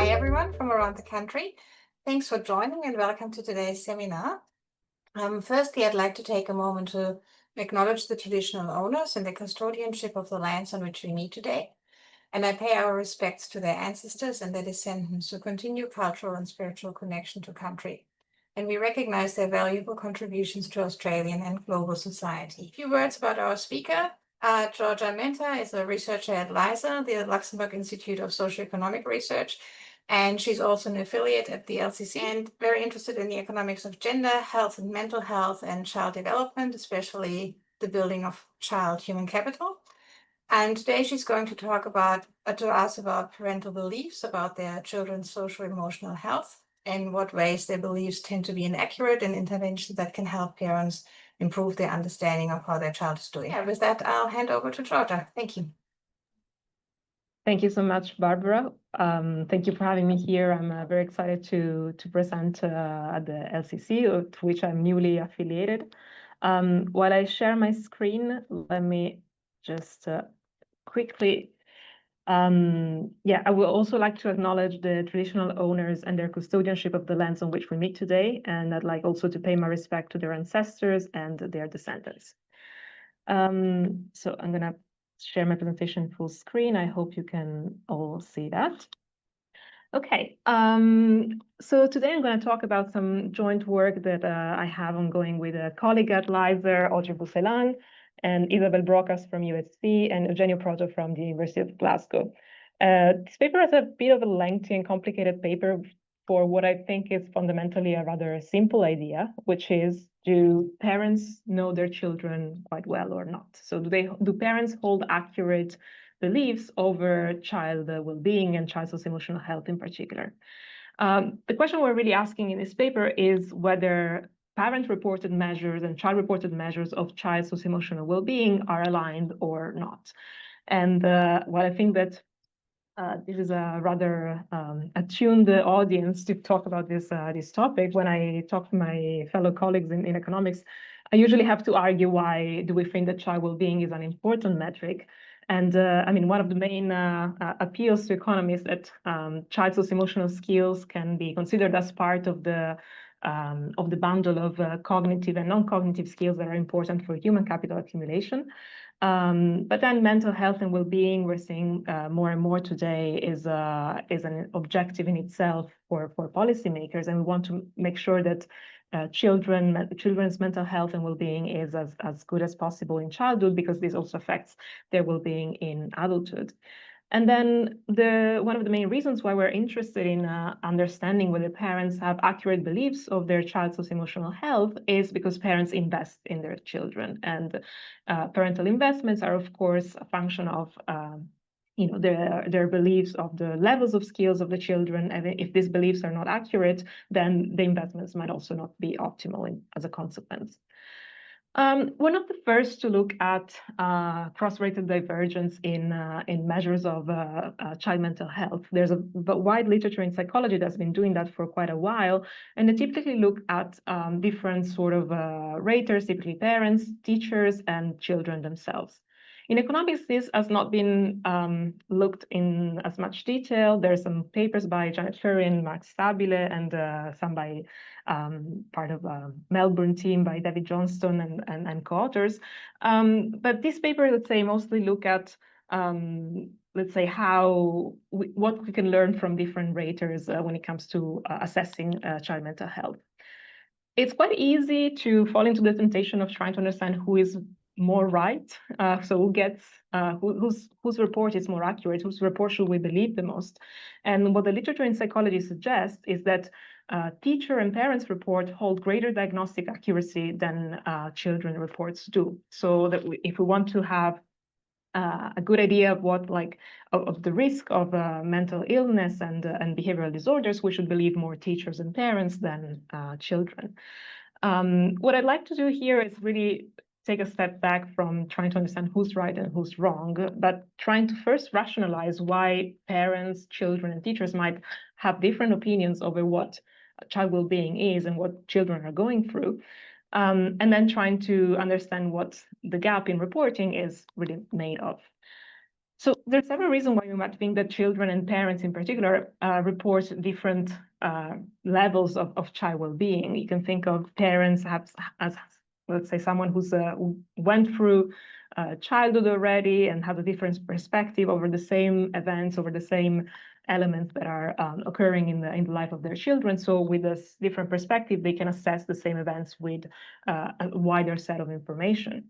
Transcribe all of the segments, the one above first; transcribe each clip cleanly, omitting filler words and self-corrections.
Hi everyone from around the country. Thanks for joining and welcome to today's seminar. Firstly, I'd like to take a moment to acknowledge the traditional owners and the custodianship of the lands on which we meet today. And I pay our respects to their ancestors and their descendants who continue cultural and spiritual connection to country. And we recognize their valuable contributions to Australian and global society. A few words about our speaker. Giorgia Menta is a researcher at LISA, the Luxembourg Institute of Socio-Economic Research, and she's also an affiliate at the LCC and very interested in the economics of gender, health and mental health, and child development, especially the building of child human capital. And today she's going to talk to us about parental beliefs about their children's socio-emotional health, and what ways their beliefs tend to be inaccurate, and interventions that can help parents improve their understanding of how their child is doing. Yeah, with that, I'll hand over to Giorgia. Thank you. Thank you so much, Barbara. Thank you for having me here. I'm very excited to present at the LCC, to which I'm newly affiliated. While I share my screen, let me just quickly I would also like to acknowledge the traditional owners and their custodianship of the lands on which we meet today, and I'd like also to pay my respect to their ancestors and their descendants. So I'm going to share my presentation full screen. I hope you can all see that. Okay, so today I'm going to talk about some joint work that I have ongoing with a colleague at LISA, Audrey Bousselang, and Isabel Brocas from USC, and Eugenio Proto from the University of Glasgow. This paper is a bit of a lengthy and complicated paper for what I think is fundamentally a rather simple idea, which is, do parents know their children quite well or not? So do parents hold accurate beliefs over child well-being and child socio-emotional health in particular? The question we're really asking in this paper is whether parent-reported measures and child-reported measures of child socio-emotional well-being are aligned or not. And while I think that this is a rather attuned audience to talk about this topic, when I talk to my fellow colleagues in economics, I usually have to argue why do we think that child well-being is an important metric. And I mean, one of the main appeals to economists that child socio-emotional skills can be considered as part of the bundle of cognitive and non-cognitive skills that are important for human capital accumulation. But then mental health and well-being, we're seeing more and more today, is an objective in itself for policymakers, and we want to make sure that children's mental health and well-being is as good as possible in childhood, because this also affects their well-being in adulthood. And then one of the main reasons why we're interested in understanding whether parents have accurate beliefs of their child's socio-emotional health is because parents invest in their children. And parental investments are, of course, a function of their beliefs of the levels of skills of the children. And if these beliefs are not accurate, then the investments might also not be optimal as a consequence. We're not the first to look at cross-rated divergence in measures of child mental health. There's a wide literature in psychology that's been doing that for quite a while, and they typically look at different sort of raters, typically parents, teachers, and children themselves. In economics, this has not been looked in as much detail. There are some papers by Janet Ferry and Mark Stabile, and some by part of a Melbourne team by David Johnston and co-authors. But this paper, let's say, mostly look at, let's say, what we can learn from different raters when it comes to assessing child mental health. It's quite easy to fall into the temptation of trying to understand who is more right. So who gets whose report is more accurate, whose report should we believe the most? And what the literature in psychology suggests is that teacher and parents' report hold greater diagnostic accuracy than children reports do. So that if we want to have a good idea of what of the risk of mental illness and behavioral disorders, we should believe more teachers and parents than children. What I'd like to do here is really take a step back from trying to understand who's right and who's wrong, but trying to first rationalize why parents, children, and teachers might have different opinions over what child well-being is and what children are going through, and then trying to understand what the gap in reporting is really made of. So there's several reasons why you might think that children and parents in particular report different levels of child well-being. You can think of parents as let's say, someone who went through childhood already and has a different perspective over the same events, over the same elements that are occurring in the life of their children. So with this different perspective, they can assess the same events with a wider set of information.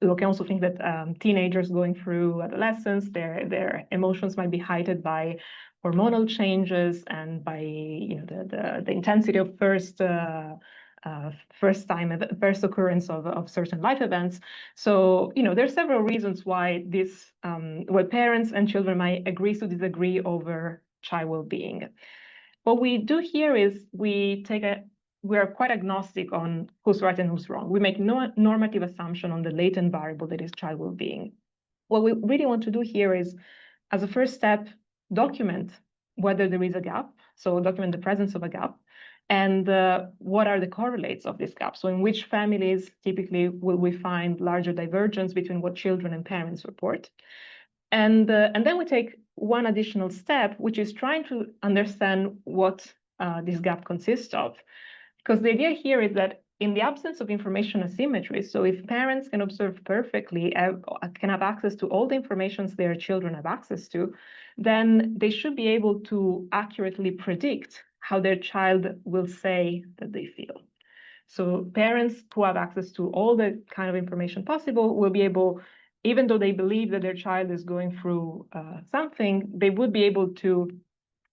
We can also think that teenagers going through adolescence, their emotions might be heightened by hormonal changes and by the intensity of first occurrence of certain life events. So there's several reasons why why parents and children might agree to disagree over child well-being. What we do here is we are quite agnostic on who's right and who's wrong. We make no normative assumption on the latent variable that is child well-being. What we really want to do here is, as a first step, document whether there is a gap, so document the presence of a gap, and what are the correlates of this gap. So in which families typically will we find larger divergence between what children and parents report. And then we take one additional step, which is trying to understand what this gap consists of. Because the idea here is that in the absence of information asymmetry, so if parents can observe perfectly, can have access to all the information their children have access to, then they should be able to accurately predict how their child will say that they feel. So parents who have access to all the kind of information possible will be able, even though they believe that their child is going through something, they would be able to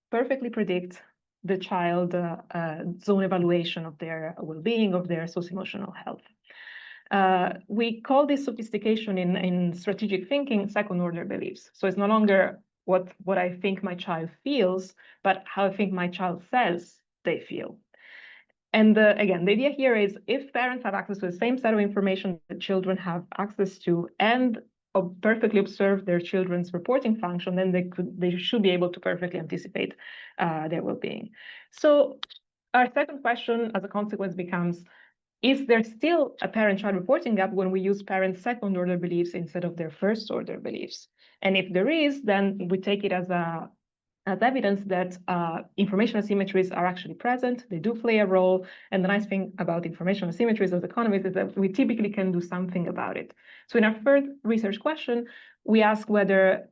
perfectly predict the child zone evaluation of their well-being, of their socio-emotional health. We call this sophistication in strategic thinking second-order beliefs. So it's no longer what I think my child feels, but how I think my child says they feel. And again, the idea here is if parents have access to the same set of information that children have access to and perfectly observe their children's reporting function, then they should be able to perfectly anticipate their well-being. So our second question as a consequence becomes, is there still a parent-child reporting gap when we use parents' second-order beliefs instead of their first-order beliefs? And if there is, then we take it as evidence that information asymmetries are actually present, they do play a role, and the nice thing about information asymmetries as economists is that we typically can do something about it. So in our third research question, we ask whether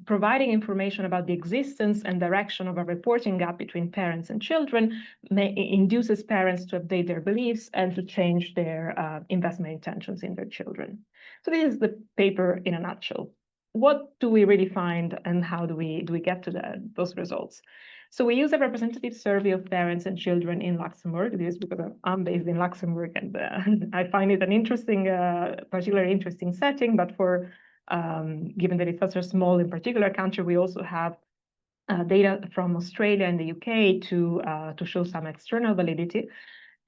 providing information about the existence and direction of a reporting gap between parents and children induces parents to update their beliefs and to change their investment intentions in their children. So this is the paper in a nutshell. What do we really find, and how do we get to those results? So we use a representative survey of parents and children in Luxembourg. This is because I'm based in Luxembourg, and I find it an interesting, particularly interesting setting. But given that it's such a small, in particular country, we also have data from Australia and the UK to show some external validity.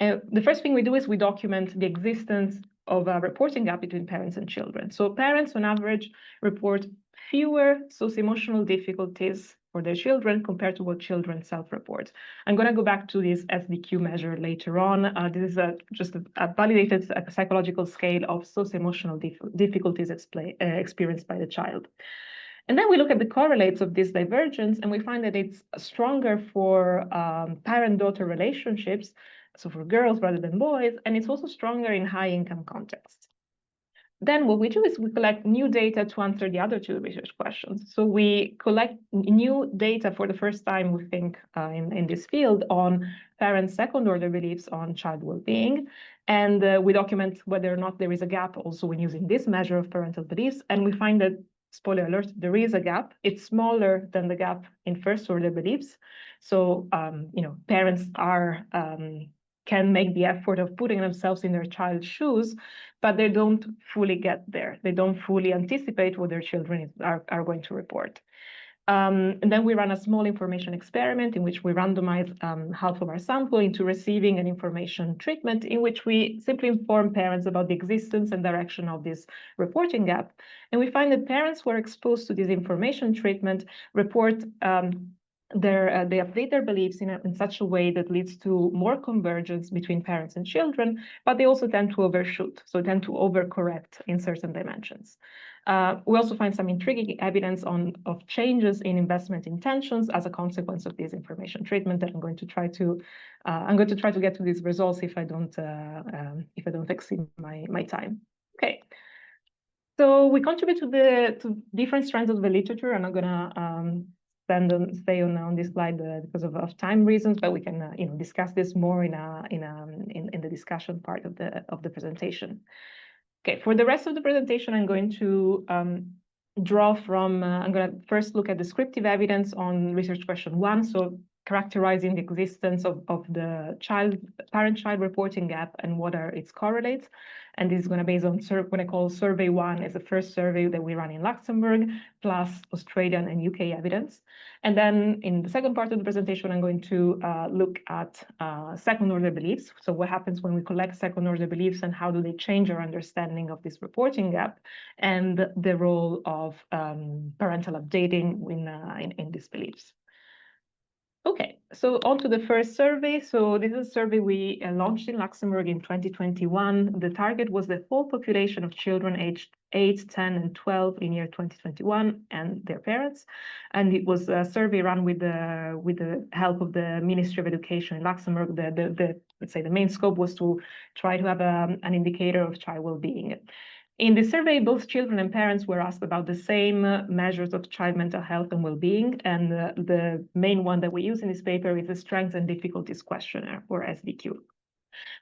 The first thing we do is we document the existence of a reporting gap between parents and children. So parents, on average, report fewer socio-emotional difficulties for their children compared to what children self-report. I'm going to go back to this SDQ measure later on. This is just a validated psychological scale of socio-emotional difficulties experienced by the child. And then we look at the correlates of this divergence, and we find that it's stronger for parent-daughter relationships, so for girls rather than boys, and it's also stronger in high-income contexts. Then what we do is we collect new data to answer the other two research questions. So we collect new data for the first time, we think, in this field on parents' second-order beliefs on child well-being. And we document whether or not there is a gap also when using this measure of parental beliefs. And we find that, spoiler alert, there is a gap. It's smaller than the gap in first-order beliefs. So, parents can make the effort of putting themselves in their child's shoes, but they don't fully get there. They don't fully anticipate what their children are going to report. And then we run a small information experiment in which we randomize half of our sample into receiving an information treatment in which we simply inform parents about the existence and direction of this reporting gap. And we find that parents who are exposed to this information treatment report they update their beliefs in such a way that leads to more convergence between parents and children, but they also tend to overshoot, so tend to overcorrect in certain dimensions. We also find some intriguing evidence of changes in investment intentions as a consequence of this information treatment that I'm going to try to get to these results if I don't exceed my time. Okay. So we contribute to different strands of the literature. I'm not gonna stay on this slide because of time reasons, but we can discuss this more in the discussion part of the presentation. Okay, for the rest of the presentation, I'm going to draw from. I'm going to first look at descriptive evidence on research question 1, so characterizing the existence of the parent-child reporting gap and what are its correlates. And this is going to be based on what I call survey 1 as the first survey that we run in Luxembourg, plus Australian and UK evidence. And then in the second part of the presentation, I'm going to look at second-order beliefs. So what happens when we collect second-order beliefs and how do they change our understanding of this reporting gap and the role of parental updating in these beliefs. Okay, so on to the first survey. So this is a survey we launched in Luxembourg in 2021. The target was the whole population of children aged 8, 10, and 12 in year 2021 and their parents. And it was a survey run with the help of the Ministry of Education in Luxembourg. Let's say the main scope was to try to have an indicator of child well-being. In the survey, both children and parents were asked about the same measures of child mental health and well-being, and the main one that we use in this paper is the Strengths and Difficulties Questionnaire, or SDQ.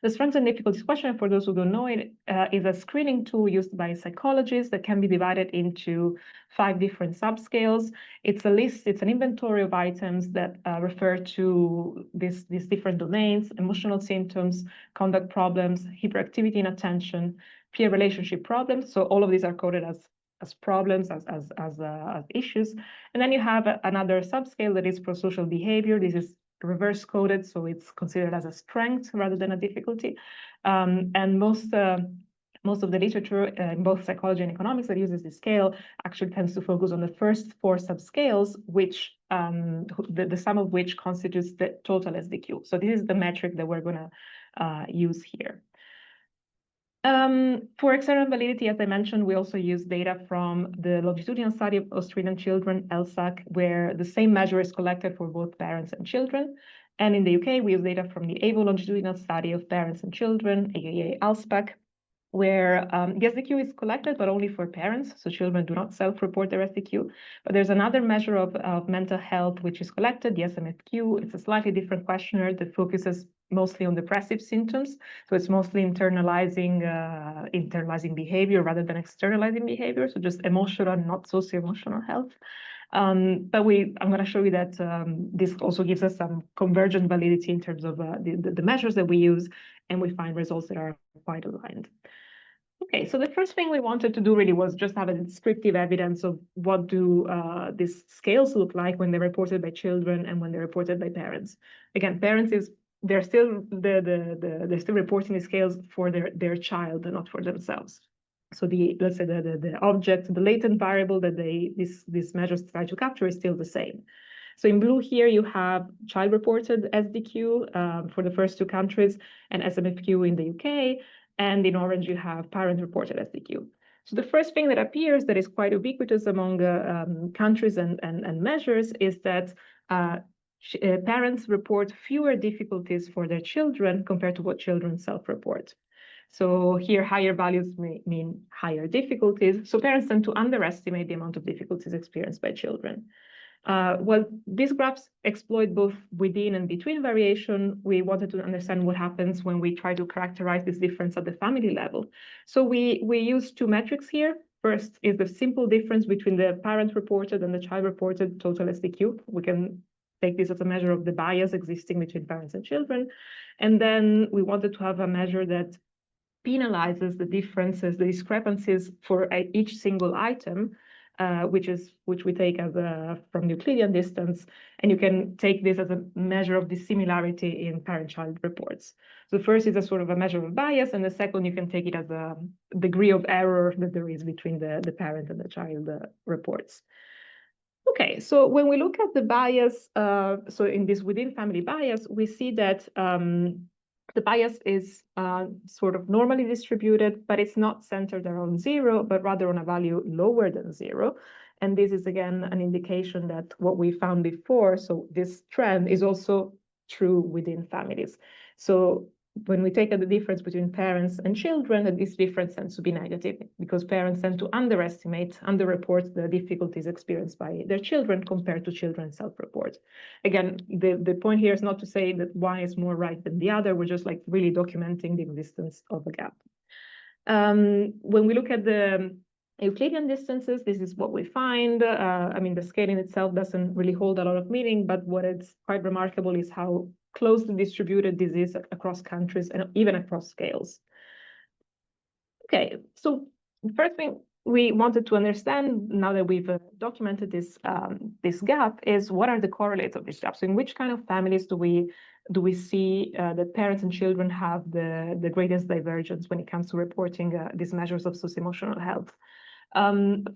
The Strengths and Difficulties Questionnaire, for those who don't know it, is a screening tool used by psychologists that can be divided into 5 different subscales. It's a list, it's an inventory of items that refer to these different domains: emotional symptoms, conduct problems, hyperactivity and attention, peer relationship problems. So all of these are coded as problems, as issues. And then you have another subscale that is prosocial behavior. This is reverse coded, so it's considered as a strength rather than a difficulty. And most of the literature in both psychology and economics that uses this scale actually tends to focus on the first 4 subscales, which the sum of which constitutes the total SDQ. So this is the metric that we're going to use here. For external validity, as I mentioned, we also use data from the longitudinal study of Australian children, LSAC, where the same measure is collected for both parents and children. And in the UK, we use data from the AVO longitudinal study of parents and children, aka ALSPAC, where the SDQ is collected, but only for parents, so children do not self-report their SDQ. But there's another measure of mental health which is collected, the SMFQ. It's a slightly different questionnaire that focuses mostly on depressive symptoms. So it's mostly internalizing behavior rather than externalizing behavior. So just emotional, not socio-emotional health. But I'm going to show you that this also gives us some convergent validity in terms of the measures that we use, and we find results that are quite aligned. Okay, so the first thing we wanted to do really was just have a descriptive evidence of what do these scales look like when they're reported by children and when they're reported by parents. Again, parents they're still reporting the scales for their child and not for themselves. So let's say the object, the latent variable that these measures try to capture is still the same. So in blue here, you have child-reported SDQ for the first 2 countries and SMFQ in the UK. And in orange, you have parent-reported SDQ. So the first thing that appears that is quite ubiquitous among countries and measures is that parents report fewer difficulties for their children compared to what children self-report. So here, higher values may mean higher difficulties. So parents tend to underestimate the amount of difficulties experienced by children. Well, these graphs exploit both within and between variation. We wanted to understand what happens when we try to characterize this difference at the family level. So we use 2 metrics here. First is the simple difference between the parent-reported and the child-reported total SDQ. We can take this as a measure of the bias existing between parents and children. And then we wanted to have a measure that penalizes the differences, the discrepancies for each single item, which we take as from Euclidean distance, and you can take this as a measure of dissimilarity in parent-child reports. So the first is a sort of a measure of bias, and the second you can take it as a degree of error that there is between the parent and the child reports. Okay, so when we look at the bias, so in this within family bias, we see that the bias is sort of normally distributed, but it's not centered around 0, but rather on a value lower than 0. And this is, again, an indication that what we found before, so this trend is also true within families. So when we take the difference between parents and children, this difference tends to be negative because parents tend to underreport the difficulties experienced by their children compared to children self-report. Again, the point here is not to say that one is more right than the other. We're just like really documenting the existence of a gap. When we look at the Euclidean distances, this is what we find. I mean, the scaling itself doesn't really hold a lot of meaning, but what is quite remarkable is how closely distributed this is across countries and even across scales. Okay, so the first thing we wanted to understand, now that we've documented this gap, is what are the correlates of this gap? So in which kind of families do we see that parents and children have the greatest divergence when it comes to reporting these measures of socio-emotional health?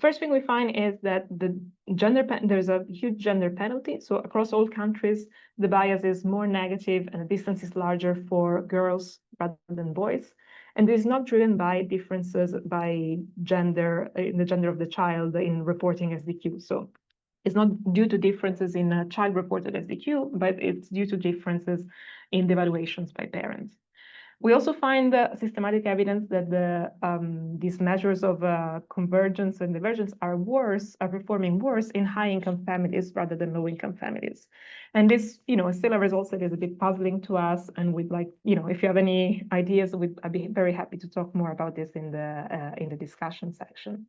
First thing we find is that there's a huge gender penalty. So across all countries, the bias is more negative and the distance is larger for girls rather than boys. And this is not driven by differences by gender, in the gender of the child in reporting SDQ. So it's not due to differences in a child-reported SDQ, but it's due to differences in the evaluations by parents. We also find systematic evidence that these measures of convergence and divergence are performing worse in high-income families rather than low-income families. And this, is still a result that is a bit puzzling to us. And we'd like, if you have any ideas, I'd be very happy to talk more about this in the discussion section.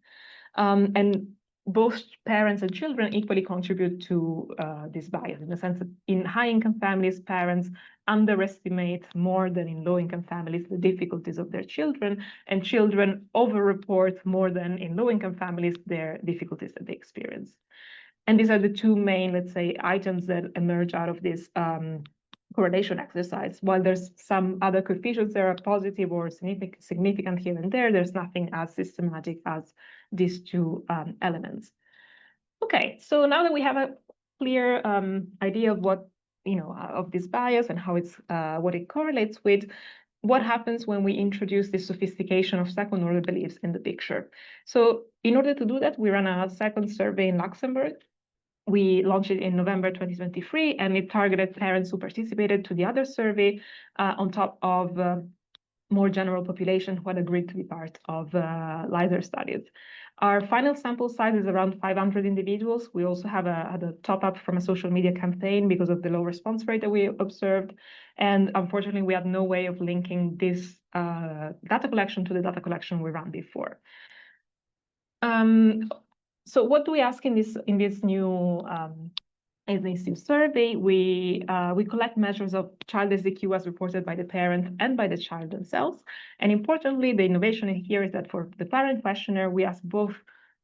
And both parents and children equally contribute to this bias, in the sense that in high-income families, parents underestimate more than in low-income families the difficulties of their children, and children over-report more than in low-income families their difficulties that they experience. And these are the two main, let's say, items that emerge out of this correlation exercise. While there's some other coefficients that are positive or significant here and there, there's nothing as systematic as these two elements. Okay, so now that we have a clear idea of what, of this bias and how it's what it correlates with, what happens when we introduce this sophistication of second-order beliefs in the picture? So in order to do that, we ran a second survey in Luxembourg. We launched it in November 2023, and it targeted parents who participated to the other survey on top of more general population who had agreed to be part of LISER studies. Our final sample size is around 500 individuals. We also had a top-up from a social media campaign because of the low response rate that we observed. And unfortunately, we had no way of linking this data collection to the data collection we ran before. So what do we ask in this new survey? We collect measures of child SDQ as reported by the parent and by the child themselves. And importantly, the innovation in here is that for the parent questionnaire, we ask both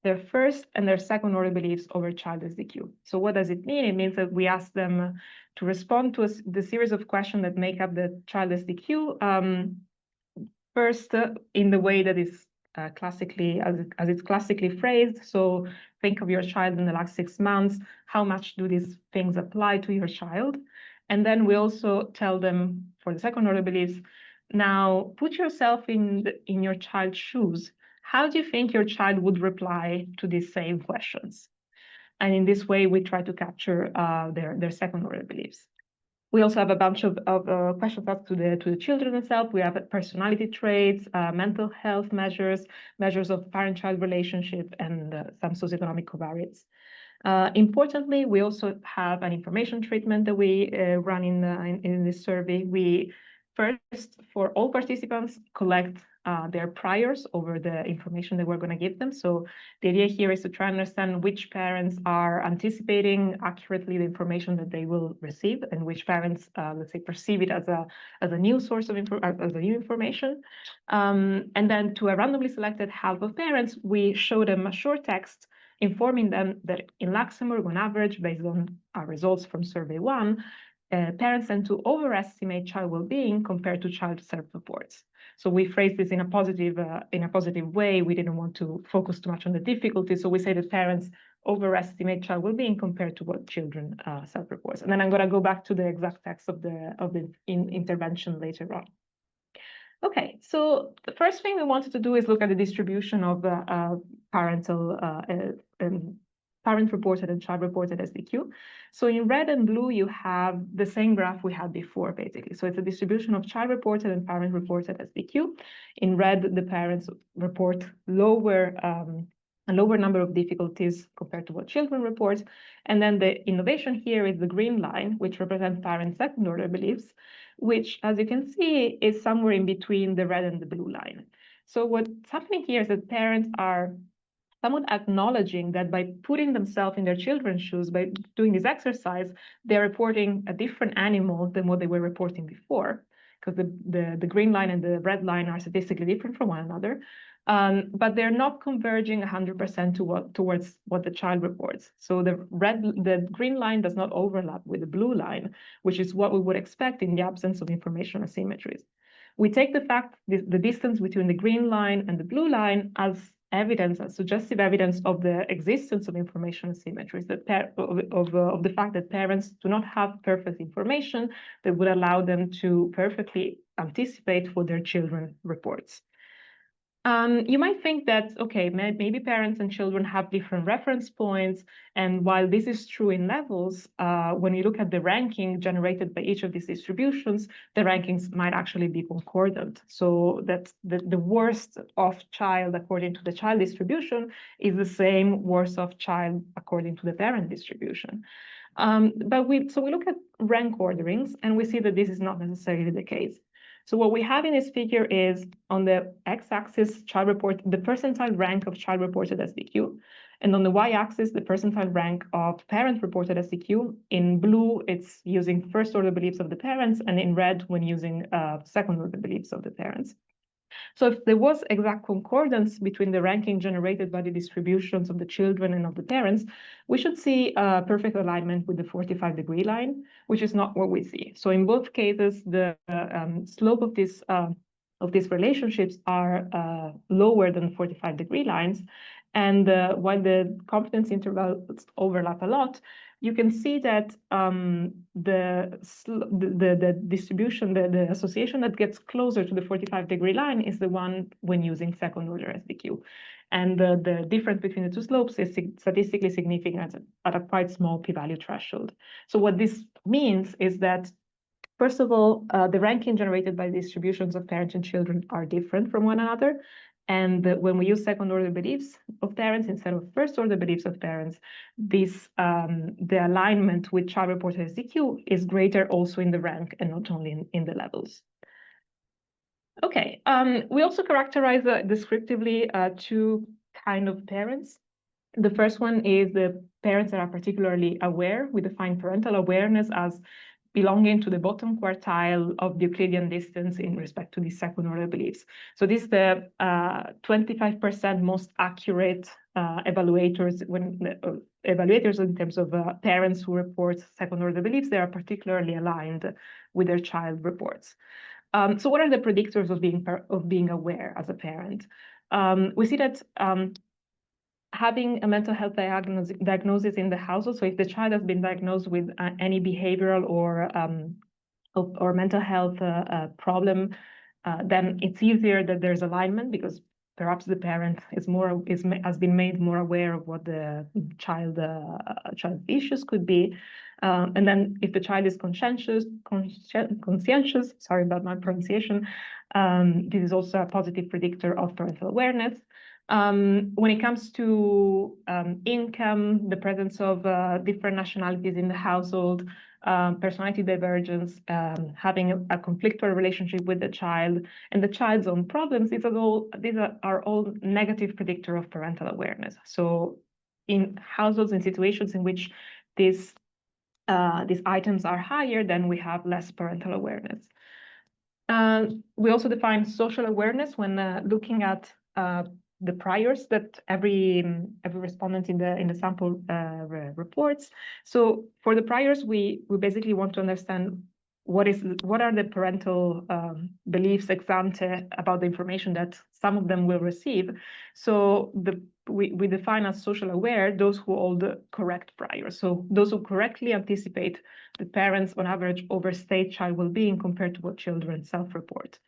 their first and their second order beliefs over child SDQ. So what does it mean? It means that we ask them to respond to the series of questions that make up the child SDQ first in the way that is classically, as it's classically phrased. So think of your child in the last 6 months. How much do these things apply to your child? And then we also tell them for the second order beliefs, now put yourself in your child's shoes. How do you think your child would reply to these same questions? And in this way, we try to capture their second order beliefs. We also have a bunch of questions asked to the children themselves. We have personality traits, mental health measures, measures of parent-child relationship, and some socioeconomic covariates. Importantly, we also have an information treatment that we run in this survey. We first, for all participants, collect their priors over the information that we're going to give them. So the idea here is to try and understand which parents are anticipating accurately the information that they will receive, and which parents, let's say, perceive it as a new source of new information. And then to a randomly selected half of parents, we show them a short text informing them that in Luxembourg, on average, based on our results from survey 1, parents tend to overestimate child well-being compared to child self-reports. So we phrase this in a positive way. We didn't want to focus too much on the difficulty. So we say that parents overestimate child well-being compared to what children self-report. And then I'm going to go back to the exact text of the intervention later on. Okay, so the first thing we wanted to do is look at the distribution of parental parent-reported and child-reported SDQ. So in red and blue, you have the same graph we had before, basically. So it's a distribution of child-reported and parent-reported SDQ. In red, the parents report a lower number of difficulties compared to what children report. And then the innovation here is the green line, which represents parent second-order beliefs, which, as you can see, is somewhere in between the red and the blue line. So what's happening here is that parents are somewhat acknowledging that by putting themselves in their children's shoes, by doing this exercise, they're reporting a different animal than what they were reporting before, because the green line and the red line are statistically different from one another. But they're not converging 100% towards what the child reports. So the green line does not overlap with the blue line, which is what we would expect in the absence of information asymmetries. We take the fact, the distance between the green line and the blue line as evidence, as suggestive evidence of the existence of information asymmetries, of the fact that parents do not have perfect information that would allow them to perfectly anticipate what their children reports. You might think that, okay, maybe parents and children have different reference points. And while this is true in levels, when you look at the ranking generated by each of these distributions, the rankings might actually be concordant. So that the worst of child according to the child distribution is the same worst of child according to the parent distribution. So we look at rank orderings, and we see that this is not necessarily the case. So what we have in this figure is on the x-axis the percentile rank of child-reported SDQ, and on the y-axis the percentile rank of parent-reported SDQ. In blue, it's using first-order beliefs of the parents, and in red, when using second-order beliefs of the parents. So if there was exact concordance between the ranking generated by the distributions of the children and of the parents, we should see perfect alignment with the 45-degree line, which is not what we see. So in both cases, the slope of these relationships are lower than 45-degree lines. And while the confidence intervals overlap a lot, you can see that the distribution, the association that gets closer to the 45-degree line is the one when using second-order SDQ. And the difference between the two slopes is statistically significant at a quite small p-value threshold. So what this means is that, first of all, the ranking generated by distributions of parents and children are different from one another. And when we use second-order beliefs of parents instead of first-order beliefs of parents, the alignment with child-reported SDQ is greater also in the rank and not only in the levels. Okay, we also characterize descriptively two kinds of parents. The first one is the parents that are particularly aware. We define parental awareness as belonging to the bottom quartile of the Euclidean distance in respect to these second-order beliefs. So this is the 25% most accurate evaluators evaluators in terms of parents who report second-order beliefs. They are particularly aligned with their child reports. So what are the predictors of being aware as a parent? We see that having a mental health diagnosis in the household. So if the child has been diagnosed with any behavioral or mental health problem, then it's easier that there's alignment because perhaps the parent has been made more aware of what the child issues could be. And then if the child is conscientious, sorry about my pronunciation, this is also a positive predictor of parental awareness. When it comes to income, the presence of different nationalities in the household, personality divergence, having a conflictual relationship with the child, and the child's own problems, these are all negative predictor of parental awareness. So in households and situations in which these items are higher, then we have less parental awareness. We also define social awareness when looking at the priors that every respondent in the sample reports. So for the priors, we basically want to understand what are the parental beliefs ex ante about the information that some of them will receive. So we define as social aware those who hold the correct priors. So those who correctly anticipate that parents on average overstate child well-being compared to what children self-report.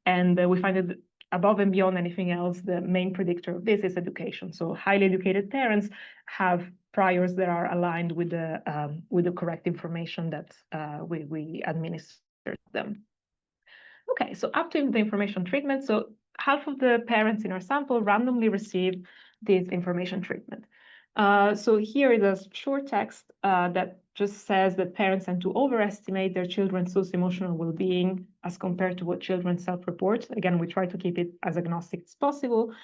And we find that above and beyond anything else, the main predictor of this is education. So highly educated parents have priors that are aligned with the correct information that we administer to them. Okay, so up to the information treatment. So half of the parents in our sample randomly received this information treatment. So here is a short text that just says that parents tend to overestimate their children's socio-emotional well-being as compared to what children self-report. Again, we try to keep it as agnostic as possible.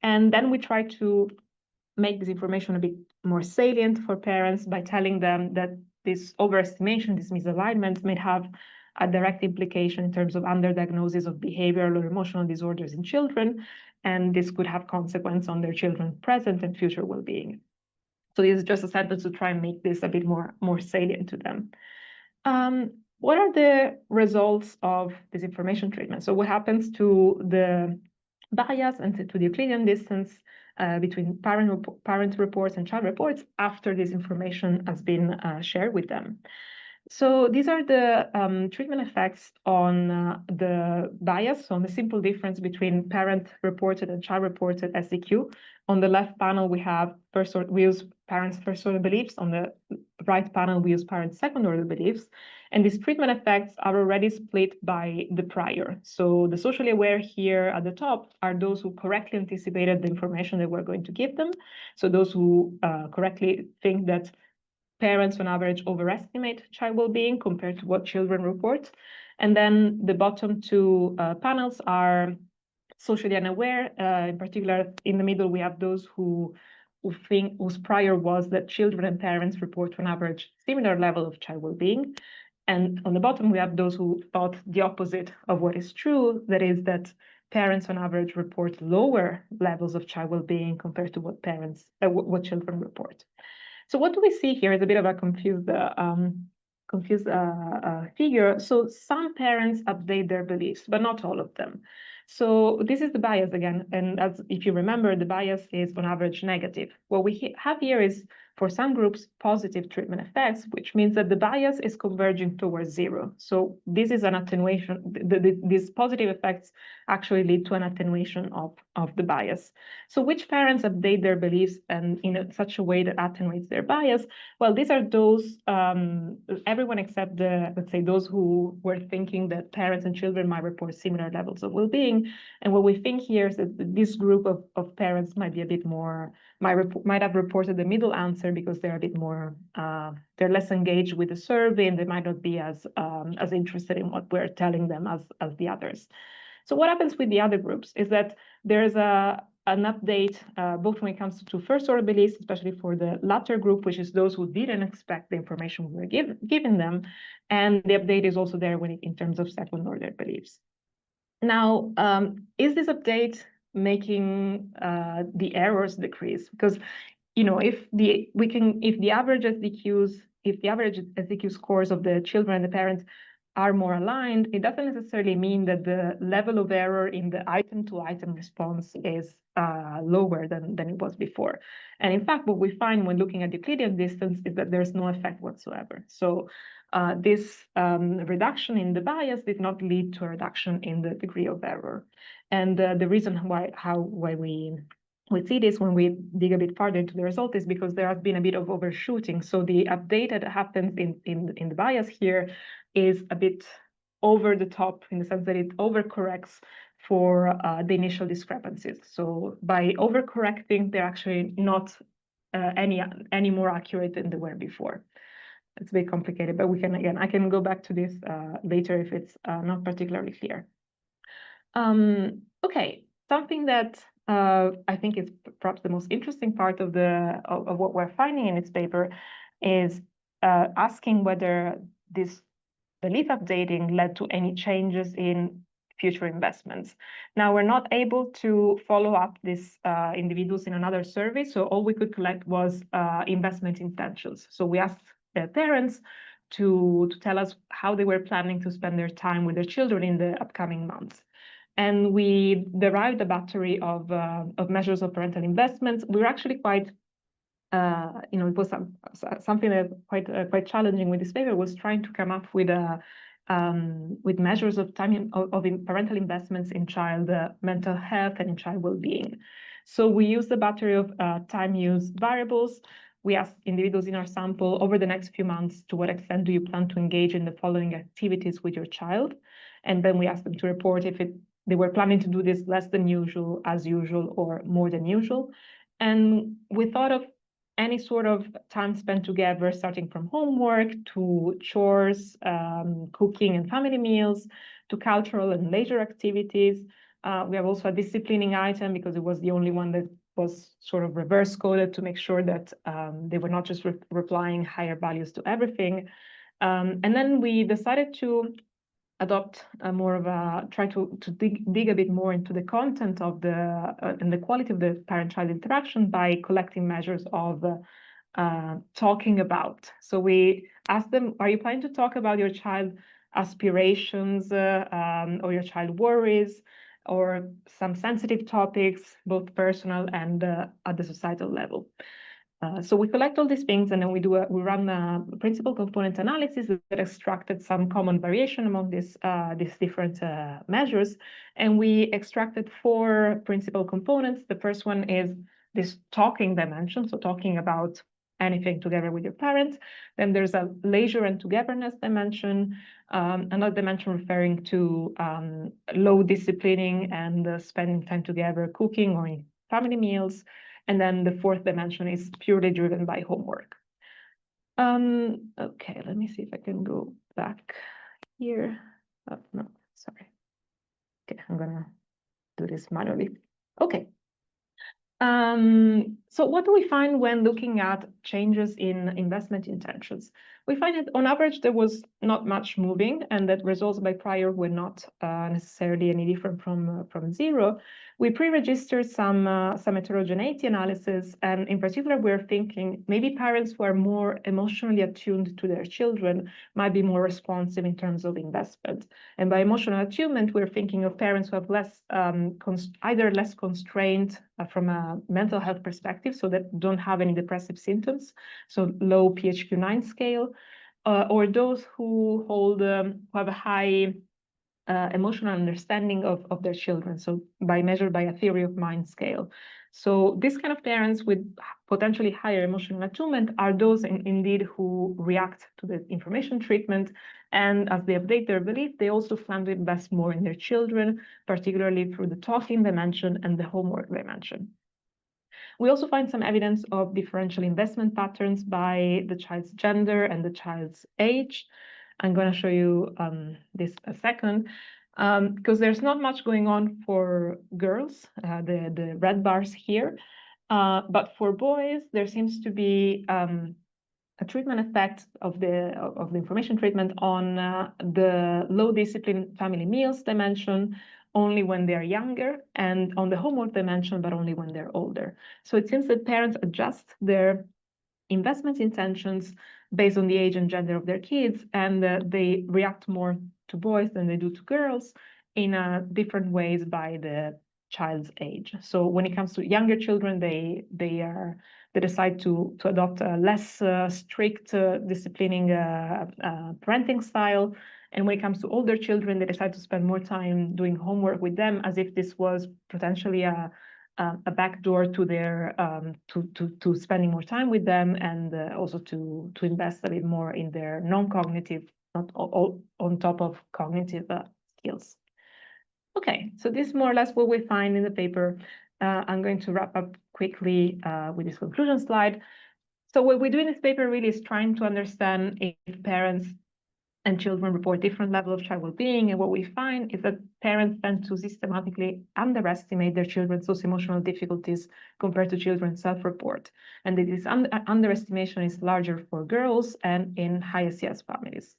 And then we try to make this information a bit more salient for parents by telling them that this overestimation, this misalignment may have a direct implication in terms of underdiagnosis of behavioral or emotional disorders in children, and this could have consequence on their children's present and future well-being. So this is just a sentence to try and make this a bit more salient to them. What are the results of this information treatment? So what happens to the bias and to the Euclidean distance between parent reports and child reports after this information has been shared with them? So these are the treatment effects on the bias, on the simple difference between parent-reported and child-reported SEQ. On the left panel, we use parents' first-order beliefs. On the right panel, we use parents' second-order beliefs. And these treatment effects are already split by the prior. So the socially aware here at the top are those who correctly anticipated the information that we're going to give them. So those who correctly think that parents on average overestimate child well-being compared to what children report. And then the bottom two panels are socially unaware. In particular, in the middle, we have those whose prior was that children and parents report on average similar level of child well-being. And on the bottom, we have those who thought the opposite of what is true, that is that parents on average report lower levels of child well-being compared to what children report. So what do we see here is a bit of a confused figure. So some parents update their beliefs, but not all of them. So this is the bias again. And as if you remember, the bias is on average negative. What we have here is, for some groups, positive treatment effects, which means that the bias is converging towards zero. So this is an attenuation. These positive effects actually lead to an attenuation of the bias. So which parents update their beliefs and in such a way that attenuates their bias? Well, these are those, everyone except let's say, those who were thinking that parents and children might report similar levels of well-being. And what we think here is that this group of parents might be a bit more, might have reported the middle answer because they're a bit more, they're less engaged with the survey, and they might not be as interested in what we're telling them as the others. So what happens with the other groups is that there's an update, both when it comes to first-order beliefs, especially for the latter group, which is those who didn't expect the information we were giving them, and the update is also there in terms of second-order beliefs. Now, is this update making the errors decrease? Because if the average SDQ scores of the children and the parents are more aligned, it doesn't necessarily mean that the level of error in the item-to-item response is lower than it was before. And in fact, what we find when looking at Euclidean distance is that there's no effect whatsoever. So this reduction in the bias did not lead to a reduction in the degree of error. And the reason why we see this when we dig a bit farther into the result is because there has been a bit of overshooting. So the update that happens in the bias here is a bit over the top in the sense that it overcorrects for the initial discrepancies. So by overcorrecting, they're actually not any more accurate than they were before. It's a bit complicated, but I can go back to this later if it's not particularly clear. Okay, something that I think is perhaps the most interesting part of what we're finding in this paper is asking whether this belief updating led to any changes in future investments. Now, we're not able to follow up these individuals in another survey, so all we could collect was investment intentions. So we asked parents to tell us how they were planning to spend their time with their children in the upcoming months. And we derived a battery of measures of parental investments. We were actually quite, it was something that quite challenging with this paper, was trying to come up with measures of time of parental investments in child mental health and in child well-being. So we used a battery of time use variables. We asked individuals in our sample, over the next few months, to what extent do you plan to engage in the following activities with your child? And then we asked them to report if they were planning to do this less than usual, as usual, or more than usual. And we thought of any sort of time spent together, starting from homework to chores, cooking and family meals, to cultural and leisure activities. We have also a disciplining item, because it was the only one that was sort of reverse coded to make sure that they were not just replying higher values to everything. And then we decided to adopt try to dig a bit more into the content of and the quality of the parent-child interaction by collecting measures of talking about. So we asked them, are you planning to talk about your child aspirations or your child worries, or some sensitive topics, both personal and at the societal level? So we collect all these things, and then we run a principal component analysis that extracted some common variation among these different measures, and we extracted 4 principal components. The first one is this talking dimension, so talking about anything together with your parents. Then there's a leisure and togetherness dimension, another dimension referring to low disciplining and spending time together, cooking or in family meals. And then the 4th dimension is purely driven by homework. Okay, let me see if I can go back here. Oh, no, sorry. Okay, I'm gonna do this manually. Okay. So what do we find when looking at changes in investment intentions? We find that on average, there was not much moving, and that results by prior were not necessarily any different from 0. We pre-registered some heterogeneity analysis, and in particular, we're thinking maybe parents who are more emotionally attuned to their children might be more responsive in terms of investment. And by emotional attunement, we're thinking of parents who have less, either less constraint from a mental health perspective, so that don't have any depressive symptoms, so low PHQ-9 scale, or those who have a high emotional understanding of their children, so measured by a theory of mind scale. So these kind of parents with potentially higher emotional attunement are those indeed who react to the information treatment, and as they update their belief, they also plan to invest more in their children, particularly through the talking dimension and the homework dimension. We also find some evidence of differential investment patterns by the child's gender and the child's age. I'm going to show you this a second, because there's not much going on for girls, the red bars here, but for boys, there seems to be a treatment effect of the information treatment on the low discipline family meals dimension only when they're younger, and on the homework dimension, but only when they're older. So it seems that parents adjust their investment intentions based on the age and gender of their kids, and they react more to boys than they do to girls in different ways by the child's age. So when it comes to younger children, they decide to adopt a less strict disciplining parenting style. And when it comes to older children, they decide to spend more time doing homework with them, as if this was potentially a backdoor to their to spending more time with them, and also to invest a bit more in their non-cognitive, not all on top of cognitive skills. Okay, so this is more or less what we find in the paper. I'm going to wrap up quickly with this conclusion slide. So what we do in this paper really is trying to understand if parents and children report different levels of child well-being, and what we find is that parents tend to systematically underestimate their children's socio-emotional difficulties compared to children's self-report, and this underestimation is larger for girls and in high SES families.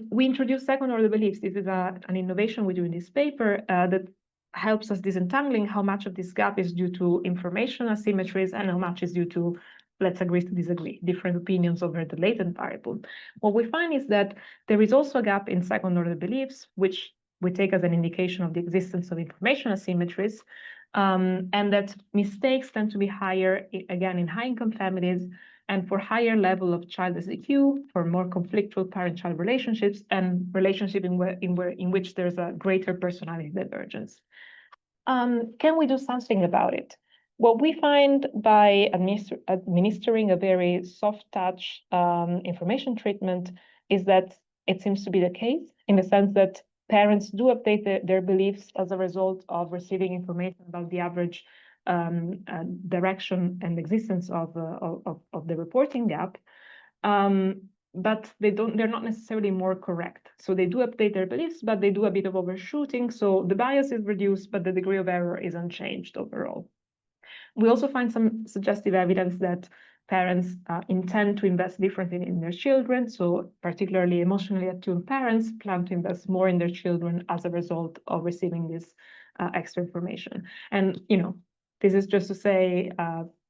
We introduce second-order beliefs. This is an innovation we do in this paper that helps us disentangling how much of this gap is due to information asymmetries and how much is due to let's agree to disagree, different opinions over the latent variable. What we find is that there is also a gap in second-order beliefs, which we take as an indication of the existence of information asymmetries, and that mistakes tend to be higher, again, in high-income families, and for higher level of child SDQ, for more conflictual parent-child relationships, and relationship in which there's a greater personality divergence. Can we do something about it? What we find by administering a very soft touch information treatment is that it seems to be the case, in the sense that parents do update their beliefs as a result of receiving information about the average direction and existence of the reporting gap. But they're not necessarily more correct. So they do update their beliefs, but they do a bit of overshooting. So the bias is reduced, but the degree of error is unchanged overall. We also find some suggestive evidence that parents intend to invest differently in their children. So particularly emotionally attuned parents plan to invest more in their children as a result of receiving this extra information. And, this is just to say,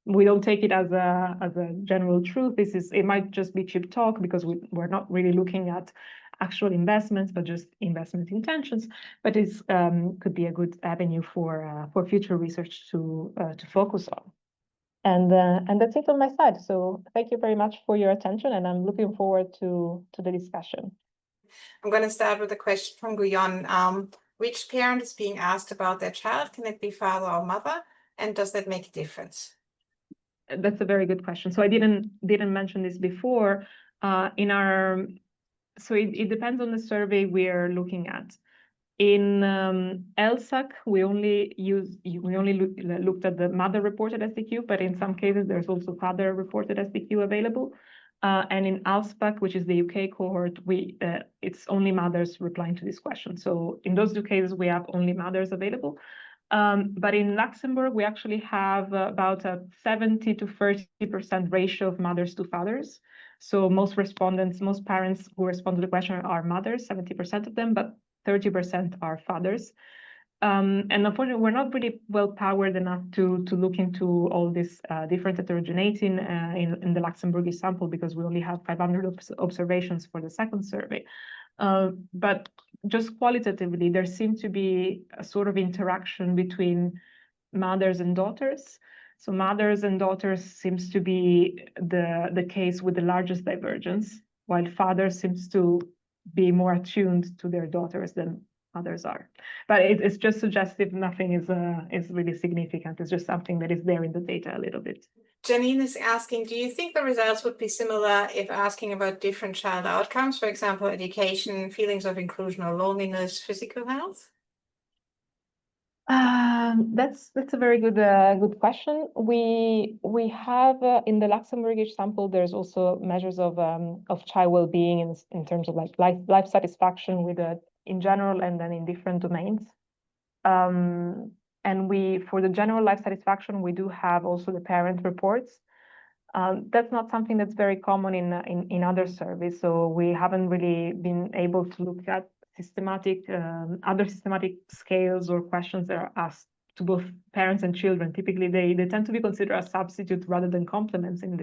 we don't take it as a general truth. It might just be cheap talk, because we're not really looking at actual investments, but just investment intentions. But it could be a good avenue for future research to focus on. And that's it on my side. So thank you very much for your attention, and I'm looking forward to the discussion. I'm going to start with a question from Guyon. Which parent is being asked about their child? Can it be father or mother? And does that make a difference? That's a very good question. So I didn't mention this before. So it depends on the survey we're looking at. In LSAC, we only looked at the mother-reported SDQ, but in some cases there's also father-reported SDQ available. And in ALSPAC, which is the UK cohort, it's only mothers replying to this question. So in those 2 cases, we have only mothers available. But in Luxembourg, we actually have about a 70 to 30% ratio of mothers to fathers. So most parents who respond to the question are mothers, 70% of them, but 30% are fathers. And unfortunately, we're not really well powered enough to look into all this different heterogeneity in the Luxembourgish sample, because we only have 500 observations for the second survey. But just qualitatively, there seemed to be a sort of interaction between mothers and daughters. So mothers and daughters seems to be the case with the largest divergence, while fathers seems to be more attuned to their daughters than others are. But it's just suggestive. Nothing is really significant. It's just something that is there in the data a little bit. Janine is asking, do you think the results would be similar if asking about different child outcomes, for example, education, feelings of inclusion or loneliness, physical health? That's a very good question. We have in the Luxembourgish sample, there's also measures of child well-being in terms of like life satisfaction in general and then in different domains. And for the general life satisfaction, we do have also the parent reports. That's not something that's very common in other surveys, so we haven't really been able to look at other systematic scales or questions that are asked to both parents and children. Typically, they tend to be considered a substitute rather than complements in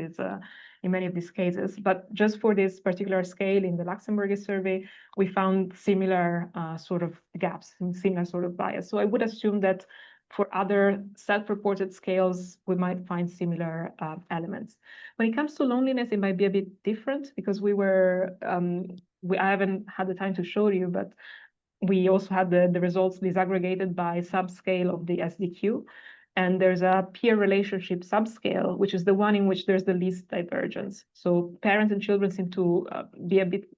many of these cases. But just for this particular scale in the Luxembourgish survey, we found similar sort of gaps and similar sort of bias. So I would assume that for other self-reported scales, we might find similar elements. When it comes to loneliness, it might be a bit different, because I haven't had the time to show you, but we also had the results disaggregated by subscale of the SDQ. And there's a peer relationship subscale, which is the one in which there's the least divergence. So parents and children seem to be a bit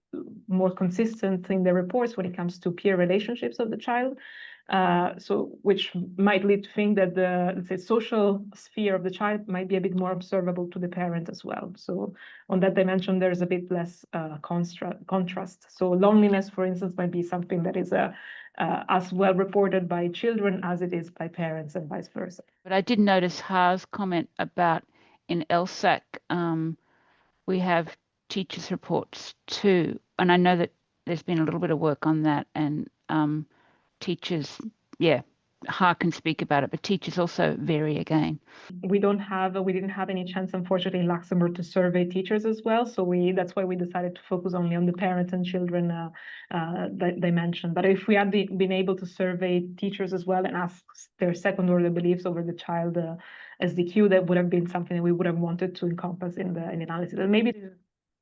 more consistent in their reports when it comes to peer relationships of the child. Which might lead to think that the, let's say, social sphere of the child might be a bit more observable to the parent as well. So on that dimension, there's a bit less contrast. So loneliness, for instance, might be something that is as well reported by children as it is by parents, and vice versa. But I did notice Ha's comment about in LSAC, we have teachers' reports too. And I know that there's been a little bit of work on that, and teachers, yeah, Ha can speak about it, but teachers also vary again. We didn't have any chance, unfortunately, in Luxembourg to survey teachers as well. So that's why we decided to focus only on the parents and children that they mentioned. But if we had been able to survey teachers as well and ask their second order beliefs over the child SDQ, that would have been something that we would have wanted to encompass in the analysis. And maybe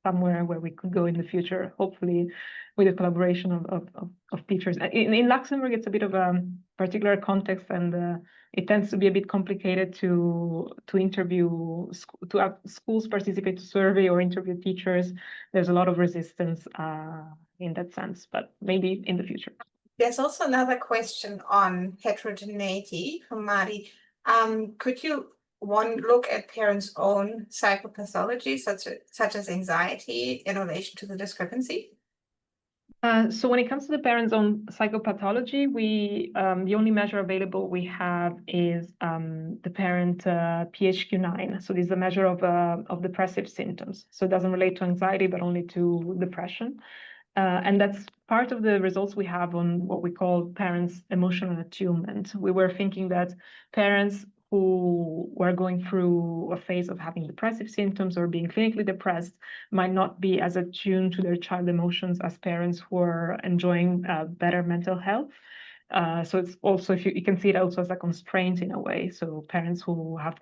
somewhere where we could go in the future, hopefully with the collaboration of teachers. In Luxembourg, it's a bit of a particular context, and it tends to be a bit complicated to interview, to have schools participate to survey or interview teachers. There's a lot of resistance in that sense, but maybe in the future. There's also another question on heterogeneity from Mari. Could you look at parents' own psychopathology, such as anxiety, in relation to the discrepancy? So when it comes to the parents' own psychopathology, the only measure available we have is the parent PHQ-9. So this is a measure of depressive symptoms. So it doesn't relate to anxiety, but only to depression. And that's part of the results we have on what we call parents' emotional attunement. We were thinking that parents who were going through a phase of having depressive symptoms or being clinically depressed might not be as attuned to their child emotions as parents who are enjoying better mental health. So it's also, if you can see it also as a constraint in a way. So parents who have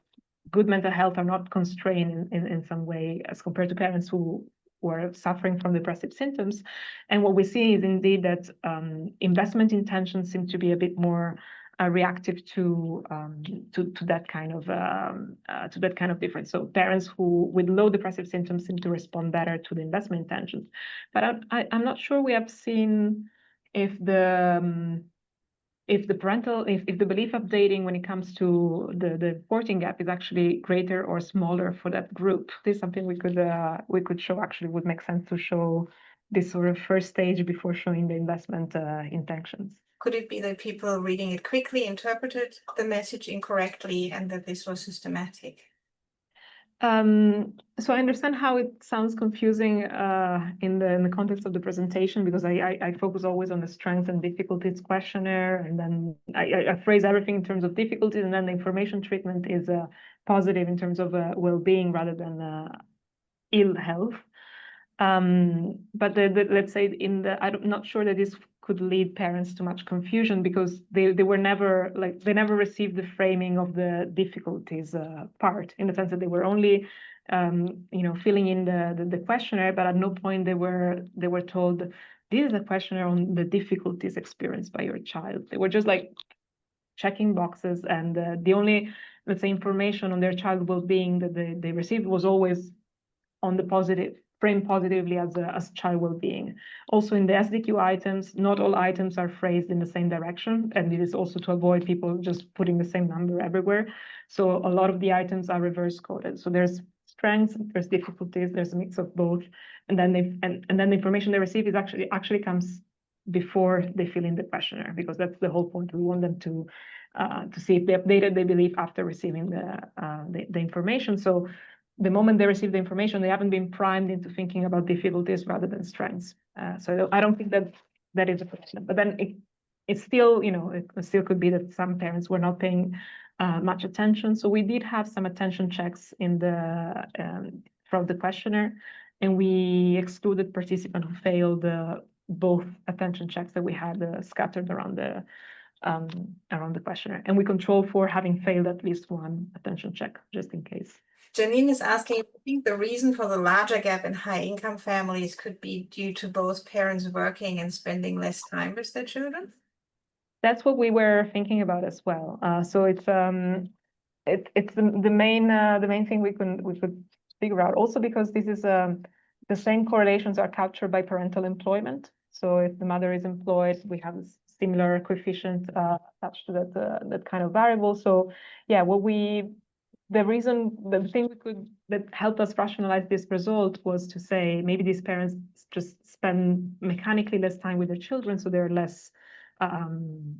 good mental health are not constrained in some way as compared to parents who were suffering from depressive symptoms. And what we see is indeed that investment intentions seem to be a bit more reactive to that kind of difference. So parents who with low depressive symptoms seem to respond better to the investment intentions. But I'm not sure we have seen if the belief updating when it comes to the reporting gap is actually greater or smaller for that group. This is something we could show. Actually would make sense to show this sort of first stage before showing the investment intentions. Could it be that people reading it quickly interpreted the message incorrectly and that this was systematic? So I understand how it sounds confusing in the context of the presentation, because I focus always on the strengths and difficulties questionnaire, and then I phrase everything in terms of difficulties, and then the information treatment is positive in terms of well-being rather than ill health. But let's say I'm not sure that this could lead parents to much confusion, because they were never they never received the framing of the difficulties part, in the sense that they were only filling in the questionnaire, but at no point they were told this is a questionnaire on the difficulties experienced by your child. They were just like checking boxes, and the only, let's say, information on their child well-being that they received was always on the positive, framed positively as child well-being. Also in the SDQ items, not all items are phrased in the same direction, and it is also to avoid people just putting the same number everywhere. So a lot of the items are reverse coded. So there's strengths, there's difficulties, there's a mix of both, and then the information they receive is actually comes before they fill in the questionnaire, because that's the whole point. We want them to see if they updated their belief after receiving the information. So the moment they receive the information, they haven't been primed into thinking about difficulties rather than strengths. So I don't think that is a problem. But then it still, it still could be that some parents were not paying much attention. So we did have some attention checks in from the questionnaire, and we excluded participants who failed both attention checks that we had scattered around the questionnaire, and we control for having failed at least one attention check, just in case. Janine is asking, I think the reason for the larger gap in high-income families could be due to both parents working and spending less time with their children. That's what we were thinking about as well. So it's the main thing we could figure out. Also because this is the same correlations are captured by parental employment. So if the mother is employed, we have a similar coefficient attached to that kind of variable. So yeah, the thing that helped us rationalize this result was to say maybe these parents just spend mechanically less time with their children, so they're less,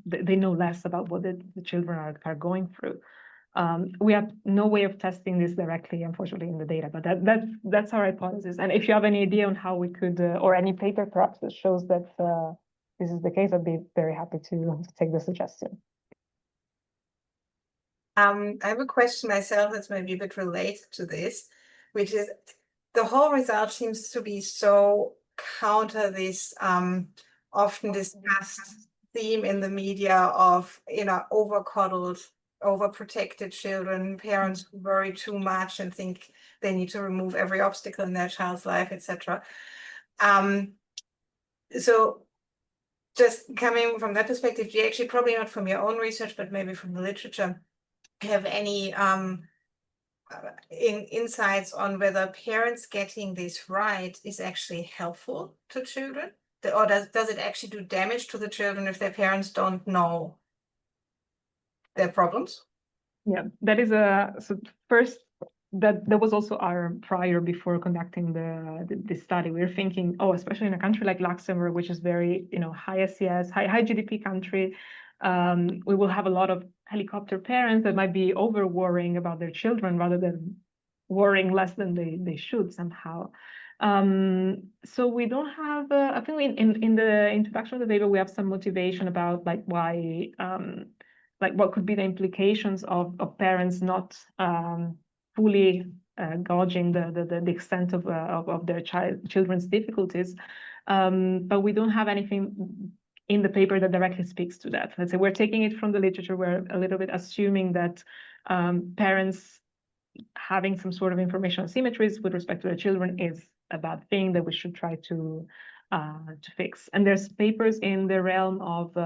they know less about what the children are going through. We have no way of testing this directly, unfortunately, in the data, but that's our hypothesis. And if you have any idea on how we could, or any paper perhaps that shows that this is the case, I'd be very happy to take the suggestion. I have a question myself that's maybe a bit related to this, which is the whole result seems to be so counter this often discussed theme in the media of, over-coddled, overprotected children, parents who worry too much and think they need to remove every obstacle in their child's life, etc. So just coming from that perspective, you actually, probably not from your own research, but maybe from the literature, have any insights on whether parents getting this right is actually helpful to children? Or does it actually do damage to the children if their parents don't know their problems? Yeah, that is so first, that was also our prior before conducting the study. We were thinking, especially in a country like Luxembourg, which is very, high SES, high GDP country, we will have a lot of helicopter parents that might be over worrying about their children rather than worrying less than they should somehow. So we don't have, I think in the introduction of the paper, we have some motivation about like why, like what could be the implications of parents not fully gauging the extent of their children's difficulties. But we don't have anything in the paper that directly speaks to that. Let's say we're taking it from the literature. We're a little bit assuming that parents having some sort of informational symmetries with respect to their children is a bad thing that we should try to fix. And there's papers in the realm of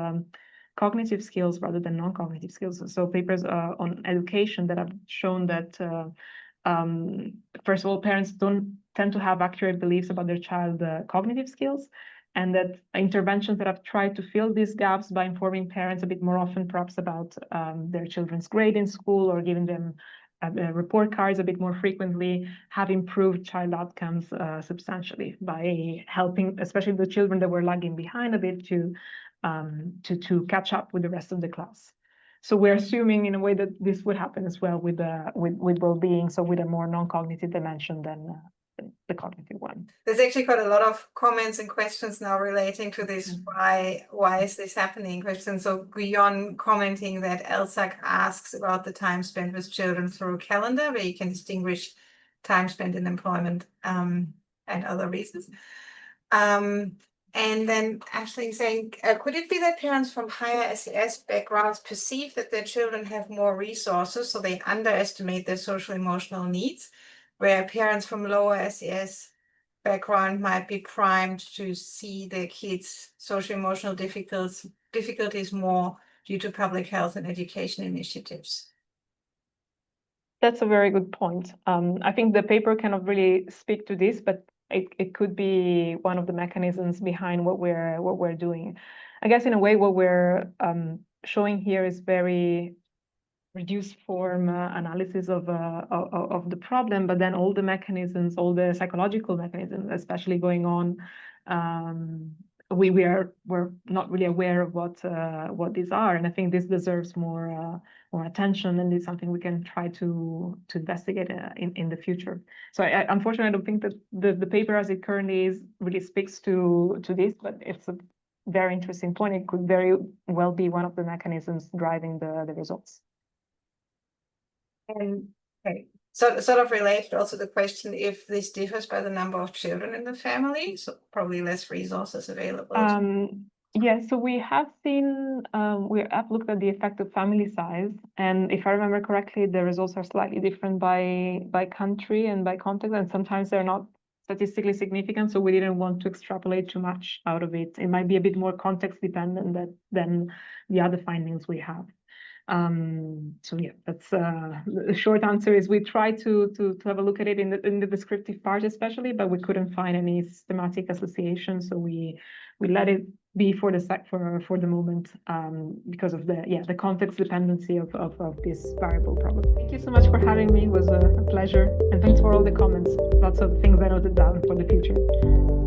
cognitive skills rather than non-cognitive skills. So papers on education that have shown that, first of all, parents don't tend to have accurate beliefs about their child cognitive skills, and that interventions that have tried to fill these gaps by informing parents a bit more often, perhaps about their children's grade in school or giving them report cards a bit more frequently, have improved child outcomes substantially by helping, especially the children that were lagging behind a bit, to catch up with the rest of the class. So we're assuming in a way that this would happen as well with well-being, so with a more non-cognitive dimension than the cognitive one. There's actually quite a lot of comments and questions now relating to this. Why is this happening? Question. So beyond commenting that LSAC asks about the time spent with children through a calendar, where you can distinguish time spent in employment and other reasons. And then actually saying, could it be that parents from higher SES backgrounds perceive that their children have more resources, so they underestimate their social-emotional needs, where parents from lower SES background might be primed to see their kids' social-emotional difficulties more due to public health and education initiatives? That's a very good point. I think the paper cannot really speak to this, but it could be one of the mechanisms behind what we're doing. I guess in a way, what we're showing here is very reduced form analysis of the problem, but then all the mechanisms, all the psychological mechanisms, especially going on, we're not really aware of what these are, and I think this deserves more attention, and it's something we can try to investigate in the future. So I unfortunately, I don't think that the paper as it currently is really speaks to this, but it's a very interesting point. It could very well be one of the mechanisms driving the results. And okay, so sort of related also the question if this differs by the number of children in the family, so probably less resources available. Yeah, so we have seen, we have looked at the effect of family size, and if I remember correctly, the results are slightly different by country and by context, and sometimes they're not statistically significant, so we didn't want to extrapolate too much out of it. It might be a bit more context dependent than the other findings we have. So yeah, that's the short answer is we try to have a look at it in the descriptive part especially, but we couldn't find any systematic association, so we let it be for the moment because of the context dependency of this variable problem. Thank you so much for having me. It was a pleasure, and thanks for all the comments. Lots of things I noted down for the future.